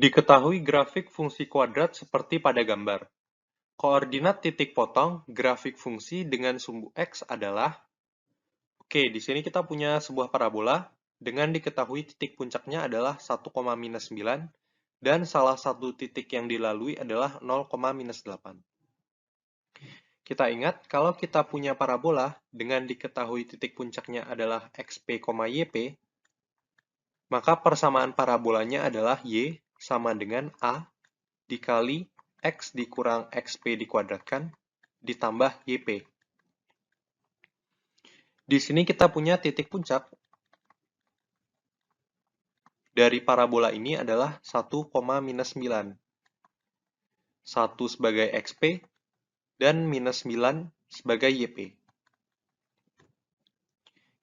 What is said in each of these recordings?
Diketahui grafik fungsi kuadrat seperti pada gambar. Koordinat titik potong grafik fungsi dengan sumbu X adalah, di sini kita punya sebuah parabola dengan diketahui titik puncaknya adalah 1,-9 dan salah satu titik yang dilalui adalah 0,-8. Kita ingat kalau kita punya parabola dengan diketahui titik puncaknya adalah XP, YP, maka persamaan parabolanya adalah Y sama dengan A dikali X dikurang XP dikuadratkan ditambah YP. Di sini kita punya titik puncak dari parabola ini adalah 1,-9. 1 sebagai XP dan -9 sebagai YP.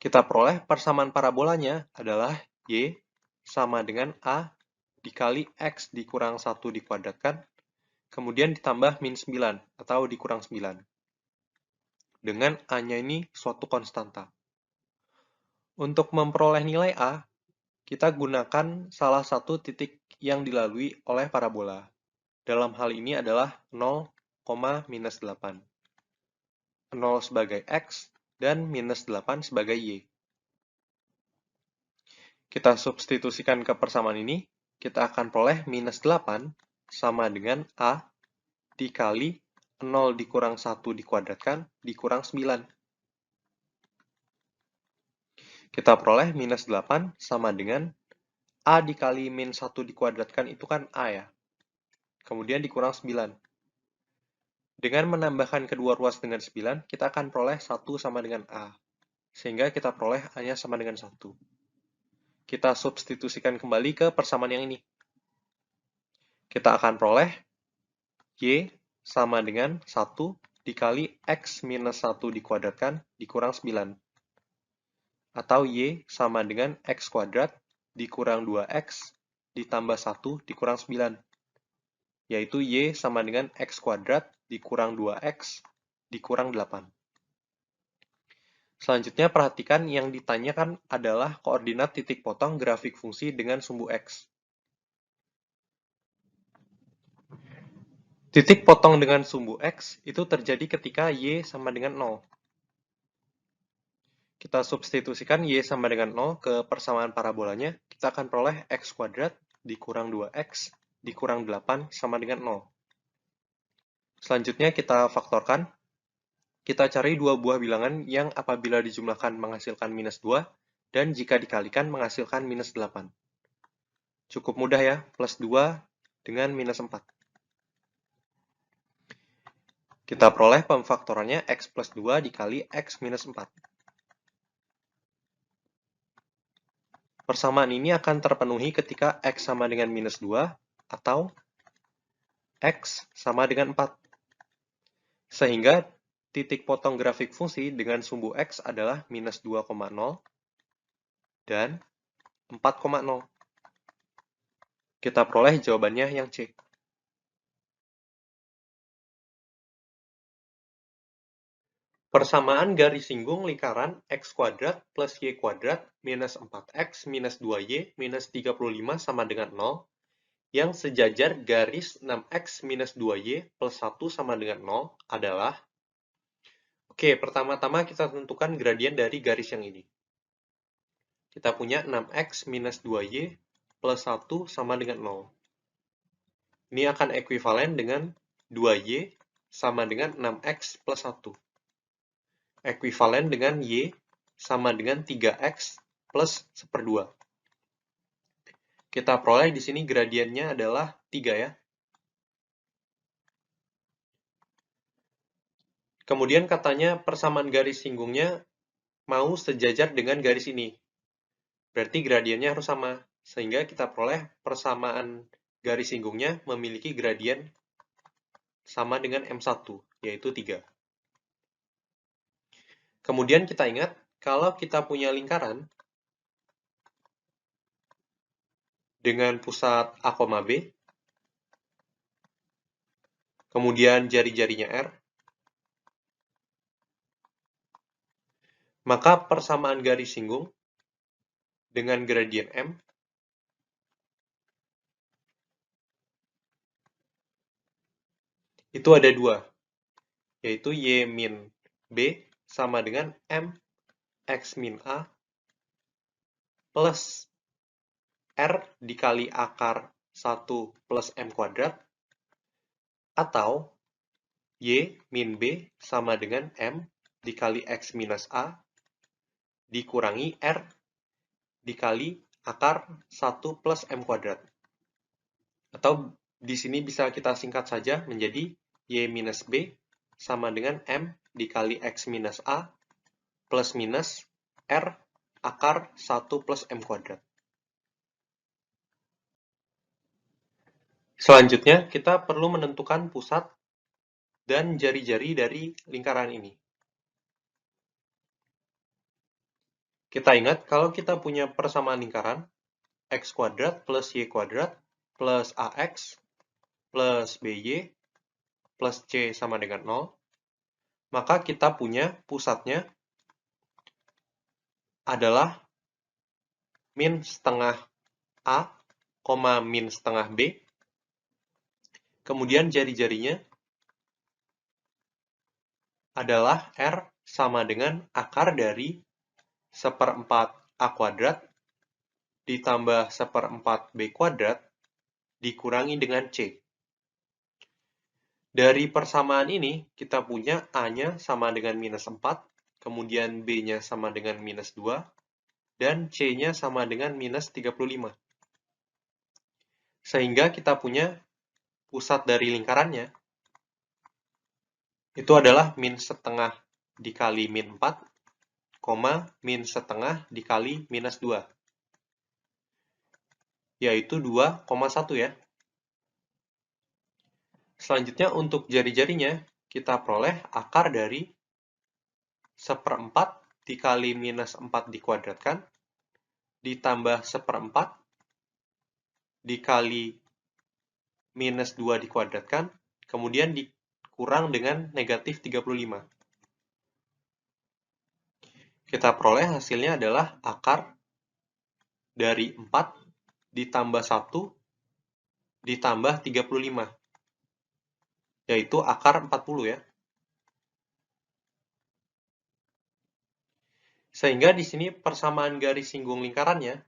Kita peroleh persamaan parabolanya adalah Y sama dengan A dikali X dikurang 1 dikuadratkan, kemudian ditambah -9 atau dikurang 9. Dengan A-nya ini suatu konstanta. Untuk memperoleh nilai A, kita gunakan salah satu titik yang dilalui oleh parabola. Dalam hal ini adalah 0,-8. 0 sebagai X dan -8 sebagai Y. Kita substitusikan ke persamaan ini, kita akan peroleh -8 sama dengan A dikali 0 dikurang 1 dikuadratkan dikurang 9. Kita peroleh -8 sama dengan A dikali -1 dikuadratkan itu kan A ya. Kemudian dikurang 9. Dengan menambahkan kedua ruas dengan 9, kita akan peroleh 1 sama dengan A. Sehingga kita peroleh A-nya sama dengan 1. Kita substitusikan kembali ke persamaan yang ini. Kita akan peroleh Y sama dengan 1 dikali X minus 1 dikuadratkan dikurang 9. Atau Y sama dengan X kuadrat dikurang 2X ditambah 1 dikurang 9. Yaitu Y sama dengan X kuadrat dikurang 2X dikurang 8. Selanjutnya, perhatikan yang ditanyakan adalah koordinat titik potong grafik fungsi dengan sumbu X. Titik potong dengan sumbu X itu terjadi ketika Y sama dengan 0. Kita substitusikan Y sama dengan 0 ke persamaan parabolanya, kita akan peroleh X kuadrat dikurang 2X dikurang 8 sama dengan 0. Selanjutnya kita faktorkan. Kita cari dua buah bilangan yang apabila dijumlahkan menghasilkan -2 dan jika dikalikan menghasilkan -8. Cukup mudah ya, plus 2 dengan -4. Kita peroleh pemfaktorannya X plus 2 dikali X minus 4. Persamaan ini akan terpenuhi ketika X sama dengan -2 atau X sama dengan 4. Sehingga titik potong grafik fungsi dengan sumbu X adalah -2,0 dan 4,0. Kita peroleh jawabannya yang C. Persamaan garis singgung lingkaran X kuadrat plus Y kuadrat minus 4X minus 2Y minus 35 sama dengan 0 yang sejajar garis 6X minus 2Y plus 1 sama dengan 0 adalah, pertama-tama kita tentukan gradien dari garis yang ini. Kita punya 6X minus 2Y plus 1 sama dengan 0. Ini akan ekuivalen dengan 2Y sama dengan 6X plus 1. Ekuivalen dengan Y sama dengan 3X plus 1/2. Kita peroleh di sini gradiennya adalah 3 ya. Kemudian katanya persamaan garis singgungnya mau sejajar dengan garis ini. Berarti gradiennya harus sama. Sehingga kita peroleh persamaan garis singgungnya memiliki gradien sama dengan M1, yaitu 3. Kemudian kita ingat, kalau kita punya lingkaran dengan pusat A, B, kemudian jari-jarinya R, maka persamaan garis singgung dengan gradien M itu ada dua, yaitu Y min B sama dengan M X min A plus R dikali akar 1 plus M kuadrat, atau Y min B sama dengan M dikali X minus A dikurangi R dikali akar 1 plus M kuadrat. Atau di sini bisa kita singkat saja menjadi Y minus B sama dengan M dikali X minus A plus minus R akar 1 plus M kuadrat. Selanjutnya, kita perlu menentukan pusat dan jari-jari dari lingkaran ini. Kita ingat, kalau kita punya persamaan lingkaran, X kuadrat plus Y kuadrat plus AX plus BY plus C sama dengan 0, maka kita punya pusatnya adalah min setengah A, min setengah B, kemudian jari-jarinya adalah R sama dengan akar dari seperempat A kuadrat ditambah seperempat B kuadrat dikurangi dengan C. Dari persamaan ini, kita punya A-nya sama dengan minus 4, kemudian B-nya sama dengan minus 2, dan C-nya sama dengan minus 35. Sehingga kita punya pusat dari lingkarannya, itu adalah min setengah dikali min 4, min setengah dikali minus 2, yaitu 2,1 ya. Selanjutnya untuk jari-jarinya, kita peroleh akar dari seperempat dikali minus 4 dikuadratkan, ditambah seperempat dikali minus 2 dikuadratkan, kemudian dikurang dengan negatif 35. Kita peroleh hasilnya adalah akar dari 4 ditambah 1 ditambah 35, yaitu akar 40 ya. Sehingga di sini persamaan garis singgung lingkarannya,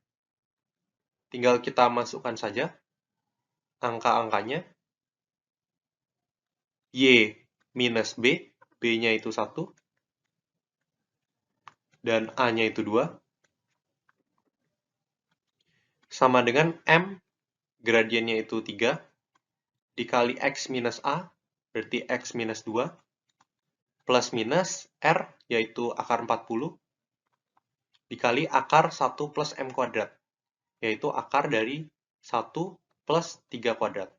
tinggal kita masukkan saja angka-angkanya. Y minus B, B-nya itu 1, dan A-nya itu 2, sama dengan M, gradiennya itu 3, dikali X minus A, berarti X minus 2, plus minus R, yaitu akar 40, dikali akar 1 plus M kuadrat, yaitu akar dari 1 plus 3 kuadrat.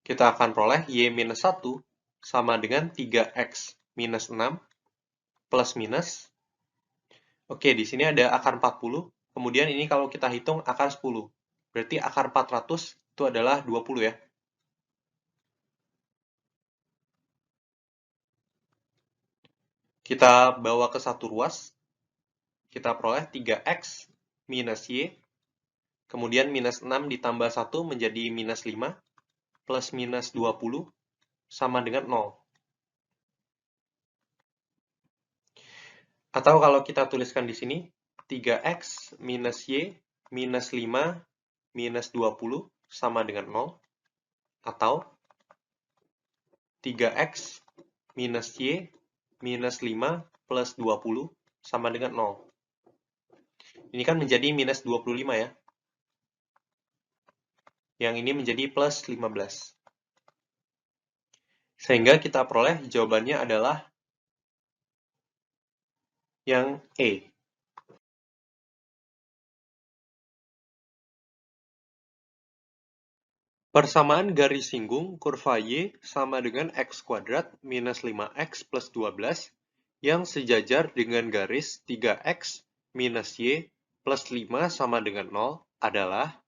Kita akan peroleh Y minus 1 sama dengan 3X minus 6 plus minus. Oke, di sini ada akar 40, kemudian ini kalau kita hitung akar 10, berarti akar 400 itu adalah 20 ya. Kita bawa ke satu ruas, kita peroleh 3X minus Y, kemudian minus 6 ditambah 1 menjadi minus 5, plus minus 20, sama dengan 0. Atau kalau kita tuliskan di sini, 3X minus Y minus 5 minus 20 sama dengan 0. Atau 3X minus Y minus 5 plus 20 sama dengan 0. Ini kan menjadi minus 25 ya. Yang ini menjadi plus 15. Sehingga kita peroleh jawabannya adalah yang E. Persamaan garis singgung kurva Y sama dengan X kuadrat minus 5X plus 12 yang sejajar dengan garis 3X minus Y plus 5 sama dengan 0 adalah,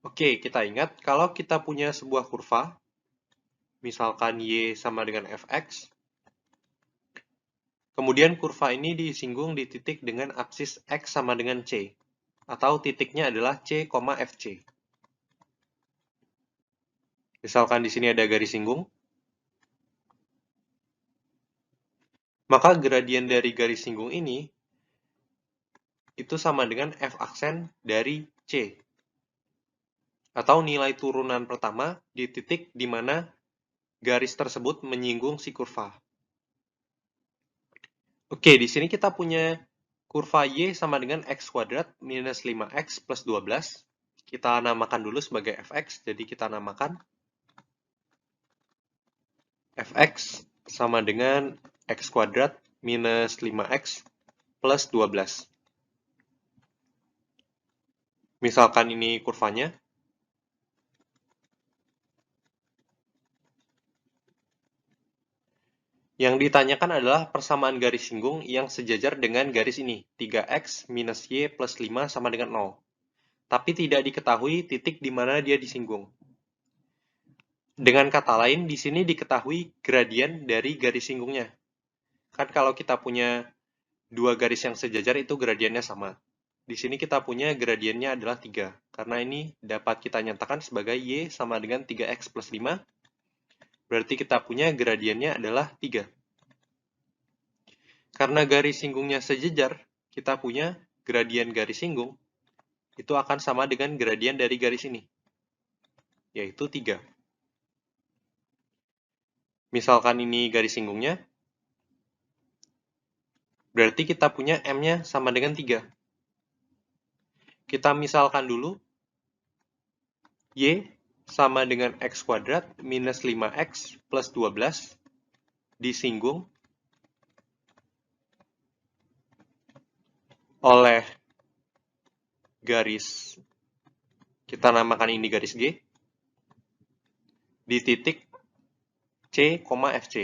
oke, kita ingat kalau kita punya sebuah kurva, misalkan Y sama dengan Fx, kemudian kurva ini disinggung di titik dengan apsis X sama dengan C, atau titiknya adalah C, FC. Misalkan di sini ada garis singgung, maka gradien dari garis singgung ini itu sama dengan f aksen dari C, atau nilai turunan pertama di titik di mana garis tersebut menyinggung si kurva. Oke, di sini kita punya kurva Y sama dengan X kuadrat minus 5X plus 12. Kita namakan dulu sebagai fx, jadi kita namakan fx sama dengan X kuadrat minus 5X plus 12. Misalkan ini kurvanya. Yang ditanyakan adalah persamaan garis singgung yang sejajar dengan garis ini, 3x minus y plus 5 sama dengan 0. Tapi tidak diketahui titik di mana dia disinggung. Dengan kata lain, di sini diketahui gradien dari garis singgungnya. Kan kalau kita punya dua garis yang sejajar itu gradiennya sama. Di sini kita punya gradiennya adalah 3. Karena ini dapat kita nyatakan sebagai y sama dengan 3x plus 5. Berarti kita punya gradiennya adalah 3. Karena garis singgungnya sejajar, kita punya gradien garis singgung itu akan sama dengan gradien dari garis ini, yaitu 3. Misalkan ini garis singgungnya, berarti kita punya M-nya sama dengan 3. Kita misalkan dulu, Y sama dengan X kuadrat minus 5X plus 12 disinggung oleh garis, kita namakan ini garis G, di titik C, FC.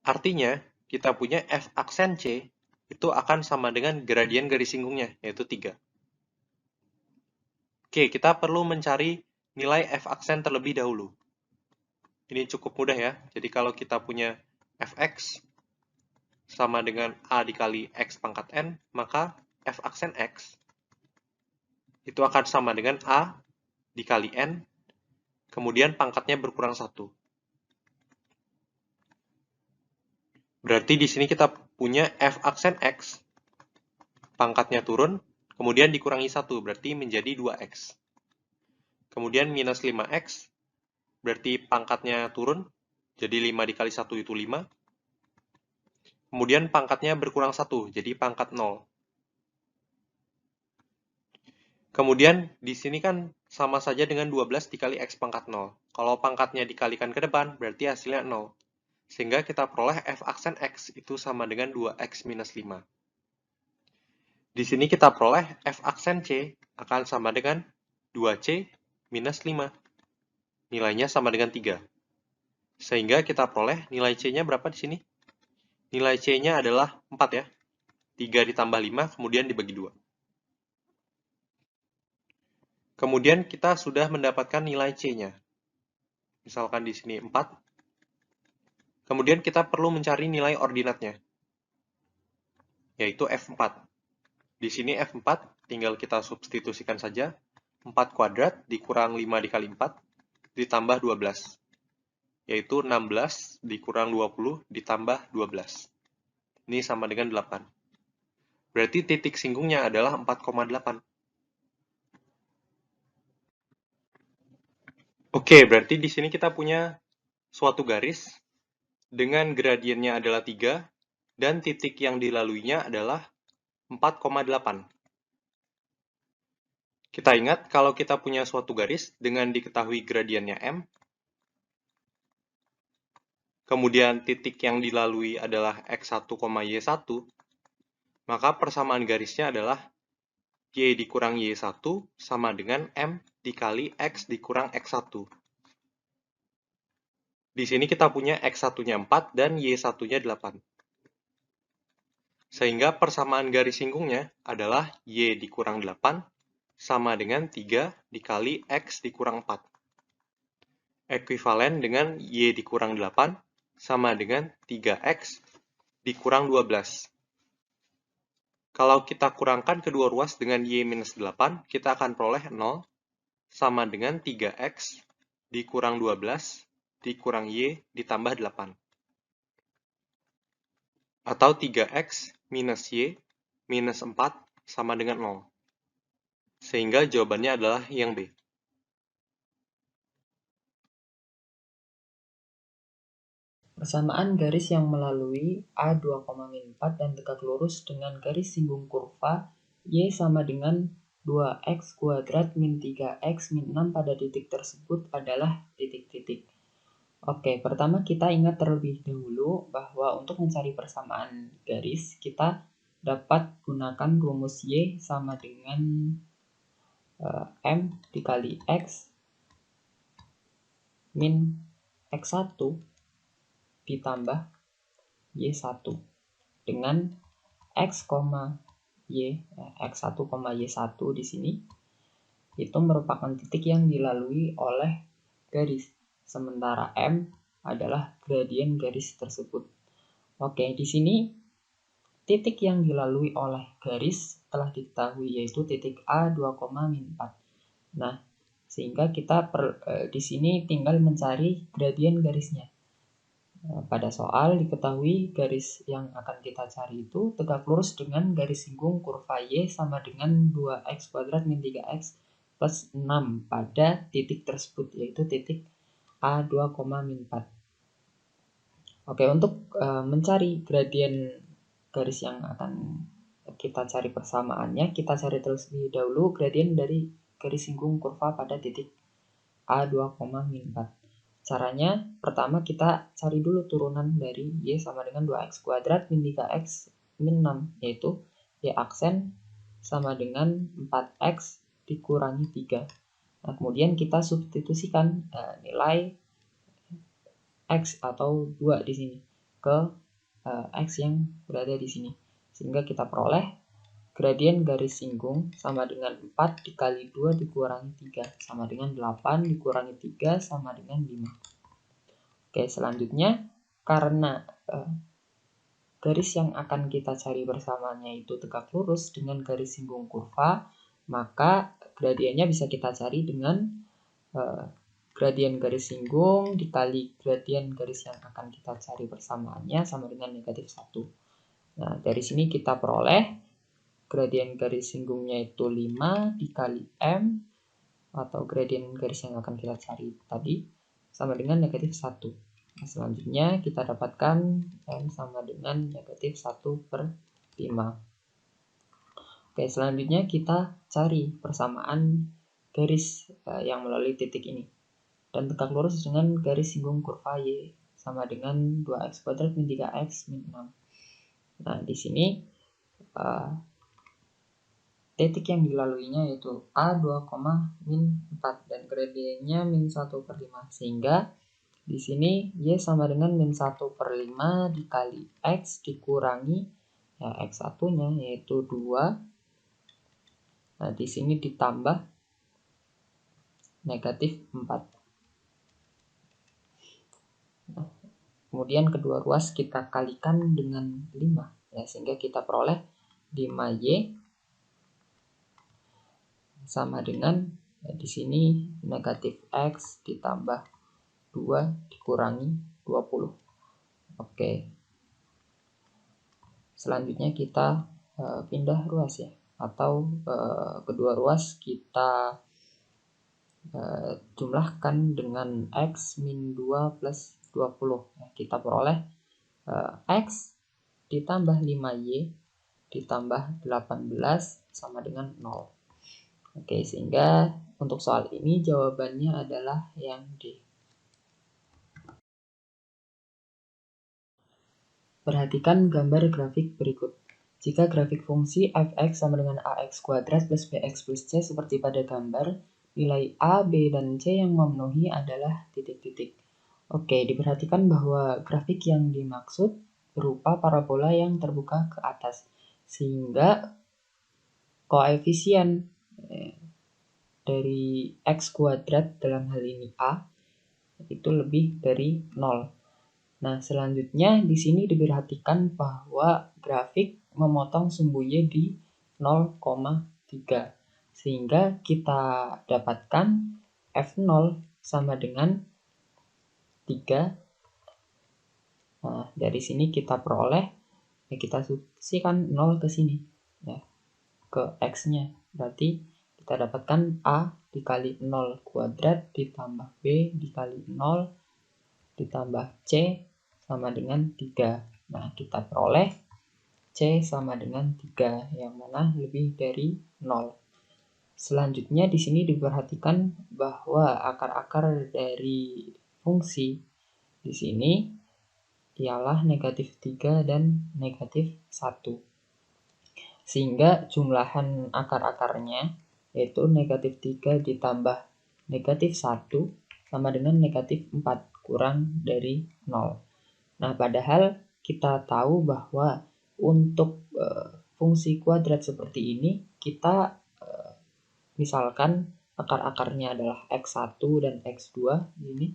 Artinya, kita punya F aksen C itu akan sama dengan gradien garis singgungnya, yaitu 3. Oke, kita perlu mencari nilai F aksen terlebih dahulu. Ini cukup mudah ya. Jadi kalau kita punya Fx sama dengan A dikali X pangkat N, maka F aksen X itu akan sama dengan A dikali N, kemudian pangkatnya berkurang 1. Berarti di sini kita punya F aksen X, pangkatnya turun, kemudian dikurangi 1, berarti menjadi 2X. Kemudian minus 5X, berarti pangkatnya turun, jadi 5 dikali 1 itu 5. Kemudian pangkatnya berkurang 1, jadi pangkat 0. Kemudian di sini kan sama saja dengan 12 dikali X pangkat 0. Kalau pangkatnya dikalikan ke depan, berarti hasilnya 0. Sehingga kita peroleh F aksen X itu sama dengan 2X minus 5. Di sini kita peroleh F aksen C akan sama dengan 2C minus 5. Nilainya sama dengan 3. Sehingga kita peroleh nilai C-nya berapa di sini? Nilai C-nya adalah 4 ya. 3 ditambah 5, kemudian dibagi 2. Kemudian kita sudah mendapatkan nilai C-nya. Misalkan di sini 4. Kemudian kita perlu mencari nilai ordinatnya, yaitu F4. Di sini F4 tinggal kita substitusikan saja. 4 kuadrat dikurang 5 dikali 4 ditambah 12. Yaitu 16 dikurang 20 ditambah 12. Ini sama dengan 8. Berarti titik singgungnya adalah 4,8. Oke, berarti di sini kita punya suatu garis dengan gradiennya adalah 3 dan titik yang dilaluinya adalah 4,8. Kita ingat kalau kita punya suatu garis dengan diketahui gradiennya M, kemudian titik yang dilalui adalah X1, Y1, maka persamaan garisnya adalah Y dikurang Y1 sama dengan M dikali X dikurang X1. Di sini kita punya X1-nya 4 dan Y1-nya 8. Sehingga persamaan garis singgungnya adalah Y dikurang 8 sama dengan 3 dikali X dikurang 4. Ekuivalen dengan Y dikurang 8 sama dengan 3X dikurang 12. Kalau kita kurangkan kedua ruas dengan Y minus 8, kita akan peroleh 0, sama dengan 3X dikurang 12 dikurang Y ditambah 8. Atau 3X minus Y minus 4 sama dengan 0. Sehingga jawabannya adalah yang B. Persamaan garis yang melalui A 2,4 dan tegak lurus dengan garis singgung kurva Y sama dengan 2X kuadrat min 3X min 6 pada titik tersebut adalah titik-titik. Oke, pertama kita ingat terlebih dahulu bahwa untuk mencari persamaan garis, kita dapat gunakan rumus Y sama dengan M dikali X min X1 ditambah Y1 dengan X, Y, X1, Y1 di sini itu merupakan titik yang dilalui oleh garis, sementara M adalah gradien garis tersebut. Oke, di sini titik yang dilalui oleh garis telah diketahui yaitu titik A 2,4. Nah, sehingga kita di sini tinggal mencari gradien garisnya. Pada soal diketahui garis yang akan kita cari itu tegak lurus dengan garis singgung kurva Y sama dengan 2X kuadrat min 3X plus 6 pada titik tersebut, yaitu titik A 2,4. Oke, untuk mencari gradien garis yang akan kita cari persamaannya, kita cari terlebih dahulu gradien dari garis singgung kurva pada titik A 2,4. Caranya, pertama kita cari dulu turunan dari Y sama dengan 2X kuadrat min 3X min 6, yaitu Y aksen sama dengan 4X dikurangi 3. Nah, kemudian kita substitusikan nilai X atau 2 di sini ke X yang berada di sini. Sehingga kita peroleh gradien garis singgung sama dengan 4 dikali 2 dikurangi 3 sama dengan 8 dikurangi 3 sama dengan 5. Oke, selanjutnya karena garis yang akan kita cari bersamaannya itu tegak lurus dengan garis singgung kurva, maka gradiennya bisa kita cari dengan gradien garis singgung dikali gradien garis yang akan kita cari bersamaannya sama dengan negatif 1. Nah, dari sini kita peroleh gradien garis singgungnya itu 5 dikali M atau gradien garis yang akan kita cari tadi sama dengan negatif 1. Nah, selanjutnya kita dapatkan M sama dengan negatif 1/5. Oke, selanjutnya kita cari persamaan garis yang melalui titik ini. Dan tegak lurus dengan garis singgung kurva Y sama dengan 2X kuadrat min 3X min 6. Nah, di sini titik yang dilaluinya yaitu A 2,4 dan gradiennya min 1/5, sehingga di sini Y sama dengan min 1/5 dikali X dikurangi X1 nya yaitu 2. Nah, di sini ditambah negatif 4. Nah, kemudian kedua ruas kita kalikan dengan 5 ya, sehingga kita peroleh 5Y sama dengan di sini negatif X ditambah 2 dikurangi 20. Oke. Selanjutnya kita pindah ruas ya, atau kedua ruas kita jumlahkan dengan X min 2 plus 20. Kita peroleh X ditambah 5Y ditambah 18 sama dengan 0. Oke, sehingga untuk soal ini jawabannya adalah yang D. Perhatikan gambar grafik berikut. Jika grafik fungsi f(x) sama dengan ax kuadrat plus bx plus c seperti pada gambar, nilai a, b, dan c yang memenuhi adalah titik-titik. Oke, diperhatikan bahwa grafik yang dimaksud berupa parabola yang terbuka ke atas, sehingga koefisien dari x kuadrat dalam hal ini a itu lebih dari 0. Nah, selanjutnya di sini diperhatikan bahwa grafik memotong sumbu Y di 0,3. Sehingga kita dapatkan F0 sama dengan 3. Nah, dari sini kita peroleh, ya kita substitusikan 0 ke sini, ya, ke X-nya. Berarti kita dapatkan A dikali 0 kuadrat ditambah B dikali 0 ditambah C sama dengan 3. Nah, kita peroleh C sama dengan 3, yang mana lebih dari 0. Selanjutnya di sini diperhatikan bahwa akar-akar dari fungsi di sini ialah negatif 3 dan negatif 1. Sehingga jumlahan akar-akarnya yaitu negatif 3 ditambah negatif 1 sama dengan negatif 4 kurang dari 0. Nah, padahal kita tahu bahwa untuk fungsi kuadrat seperti ini kita misalkan akar-akarnya adalah X1 dan X2 ini.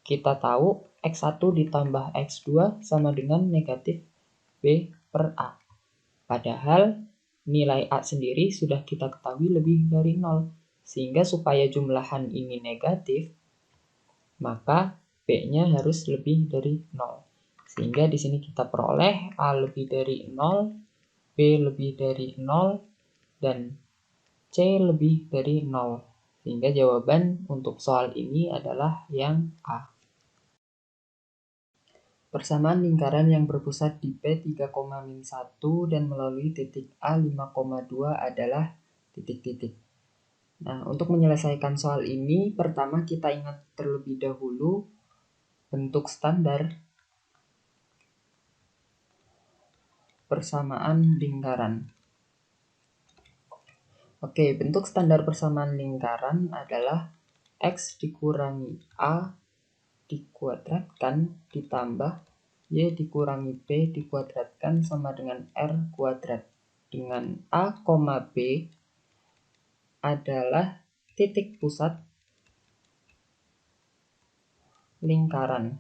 Kita tahu X1 ditambah X2 sama dengan negatif B per A. Padahal nilai A sendiri sudah kita ketahui lebih dari 0. Sehingga supaya jumlahan ini negatif, maka B-nya harus lebih dari 0. Sehingga di sini kita peroleh A lebih dari 0, B lebih dari 0, dan C lebih dari 0. Sehingga jawaban untuk soal ini adalah yang A. Persamaan lingkaran yang berpusat di P3,-1 dan melalui titik A 5,2 adalah titik-titik. Nah, untuk menyelesaikan soal ini, pertama kita ingat terlebih dahulu bentuk standar persamaan lingkaran. Oke, bentuk standar persamaan lingkaran adalah X dikurangi A dikuadratkan ditambah Y dikurangi B dikuadratkan sama dengan R kuadrat. Dengan A, B adalah titik pusat lingkaran.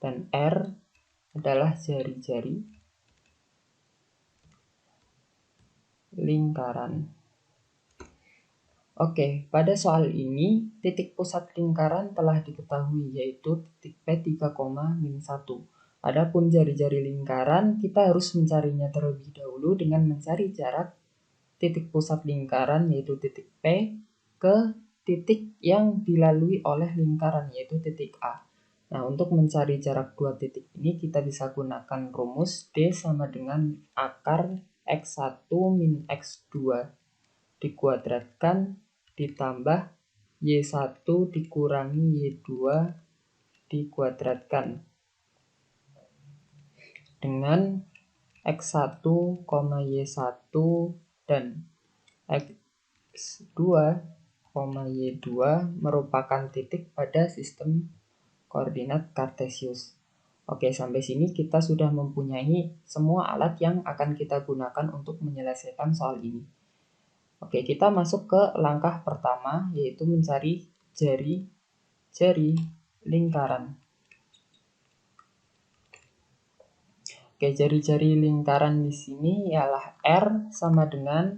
Dan R adalah jari-jari lingkaran. Oke, pada soal ini titik pusat lingkaran telah diketahui yaitu titik P3,-1. Adapun jari-jari lingkaran kita harus mencarinya terlebih dahulu dengan mencari jarak titik pusat lingkaran yaitu titik P ke titik yang dilalui oleh lingkaran yaitu titik A. Nah, untuk mencari jarak dua titik ini kita bisa gunakan rumus D sama dengan akar X1 min X2 dikuadratkan ditambah Y1 dikurangi Y2 dikuadratkan dengan X1, Y1 dan X2, Y2 merupakan titik pada sistem koordinat Kartesius. Oke, sampai sini kita sudah mempunyai semua alat yang akan kita gunakan untuk menyelesaikan soal ini. Oke, kita masuk ke langkah pertama, yaitu mencari jari-jari lingkaran. Oke, jari-jari lingkaran di sini ialah R sama dengan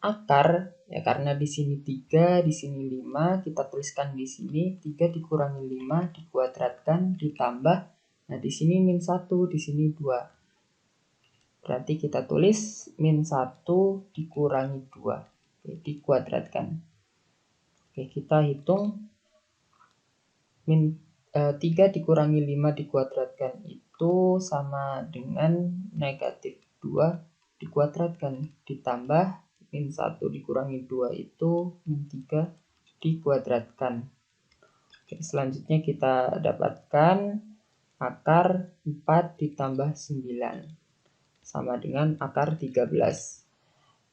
akar, ya karena di sini 3, di sini 5, kita tuliskan di sini 3 dikurangi 5 dikuadratkan ditambah, nah di sini min 1, di sini 2. Berarti kita tulis min 1 dikurangi 2. Dikuadratkan. Oke, kita hitung 3 dikurangi 5 dikuadratkan itu sama dengan negatif 2 dikuadratkan ditambah min 1 dikurangi 2 itu min 3 dikuadratkan. Oke, selanjutnya kita dapatkan akar 4 ditambah 9 sama dengan akar 13.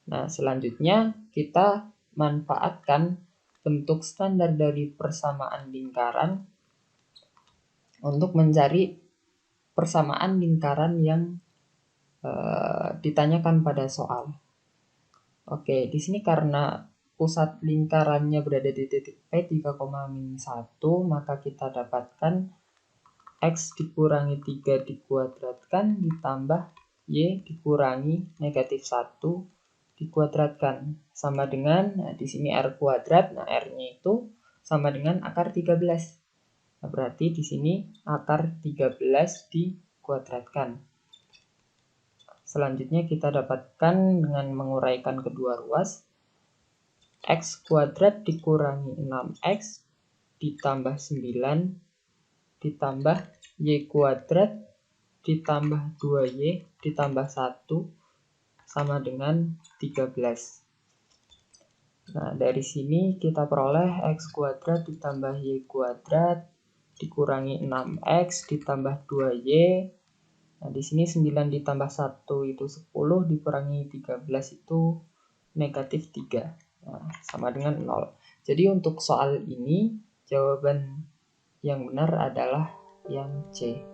Nah, selanjutnya kita manfaatkan bentuk standar dari persamaan lingkaran untuk mencari persamaan lingkaran yang ditanyakan pada soal. Oke, di sini karena pusat lingkarannya berada di titik P3,-1, maka kita dapatkan X dikurangi 3 dikuadratkan ditambah Y dikurangi negatif 1 dikuadratkan sama dengan, nah di sini R kuadrat, nah R-nya itu sama dengan akar 13. Nah, berarti di sini akar 13 dikuadratkan. Selanjutnya kita dapatkan dengan menguraikan kedua ruas. X kuadrat dikurangi 6X ditambah 9 ditambah Y kuadrat ditambah 2Y ditambah 1 sama dengan 13. Nah, dari sini kita peroleh X kuadrat ditambah Y kuadrat dikurangi 6X ditambah 2Y. Nah, di sini 9 ditambah 1 itu 10, dikurangi 13 itu negatif 3. Nah, sama dengan 0. Jadi untuk soal ini, jawaban yang benar adalah yang C.